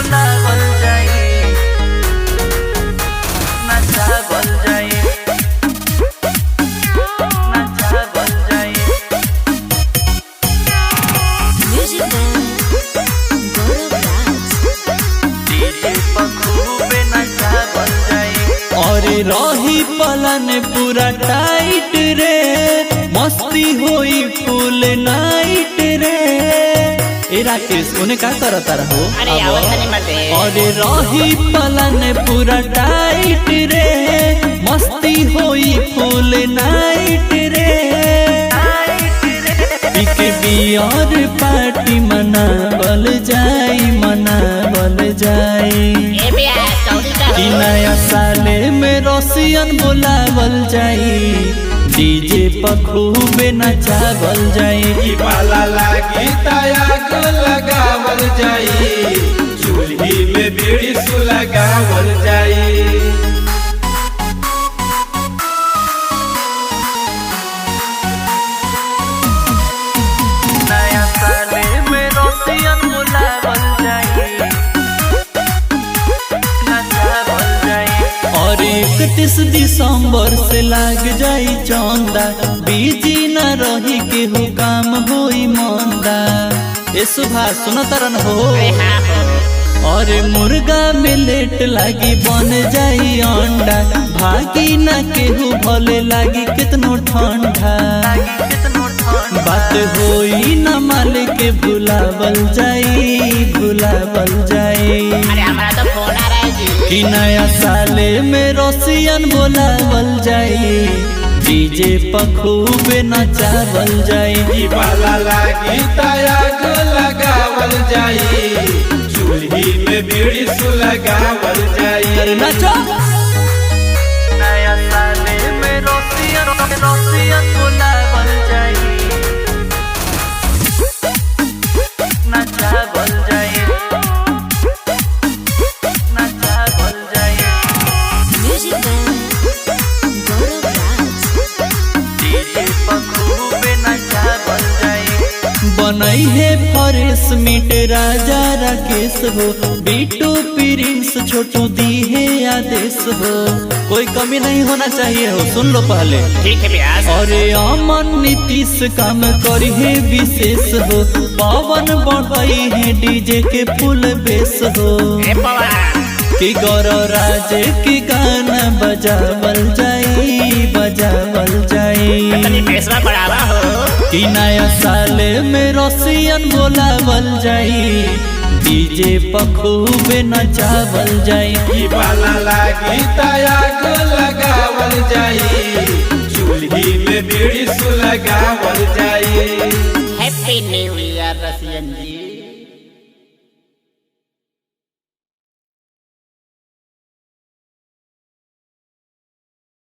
बुलावल जाई, नचावल जाई, नचावल जाई। Music Man Gaurav Raj DJ पर खूबे नचावल जाई। और रही पलन पूरा टाइट रे, मस्ती होई फुल नाइट रे। ए राकेश उन्हें का करता रहो। अरे आवत नहीं मते। और रही पलन पूरा टाइट रे, मस्ती होई फुल नाइट रे। पिके बियर पार्टी मनावल जाई, मनावल जाई। ए बिया कौड़ी का कि नया साले में रसियन बुलावल जाई, डीजे पर खूबे नचावल जाई। ई माला लागी तायाग लगावल जाई, चूल्ही में बीड़ी सुलगावल जाई। नया साले में रसियन बुलावल जाई, नचावल जाई। और 31 दिसंबर से लाग जाई चौंदा, बीजी न रही केहू काम होई मंदा। ए सुभाष सुन तरन हो। अरे हाँ हो। और मुर्गा में लेट लागी बन जाई अंडा, भागी न केहू भले लागी कितनो ठंडा। कितनो ठंड बात होई न माल के भुलावल जाई, भुलावल जाई। अरे हमारा तो फोन आ रहा है जी। कि नया साले में रसियन बुलावल जाई, डीजे पर खूबे नचावल जाई। ई माला लागी तायाग लगावल जाई, चूल्ही में बीड़ी सुलगावल जाई। अरे नाचो। नया साले में रसियन बुलावल जाई, नचावल जाई, नचावल जाई। Music Man Gaurav Raj DJ पर खूबे नचावल जाई। बनई है फरेश मीट राजा राकेश हो, बीटू प्रिंस छोटू दी है आदेश हो। कोई कमी नहीं होना चाहिए हो, सुन लो पहले। ठीक है ब्यास। और अमन नीतीश काम करी है विशेष हो, पवन बढ़ई है डीजे के फुल बेस हो। ए पवा कि गौरव राज की गाना बजावल जाई, बजावल जाई। तनी पैसा बढ़ावा हो। कि नया साले में रसियन बुलावल जाई, डीजे पर खूबे नचावल जाई। ई माला लागी तायाग लगावल जाई, चूल्ही में बीड़ी सुलगावल जाई। हैप्पी न्यू ईयर रसियन जी।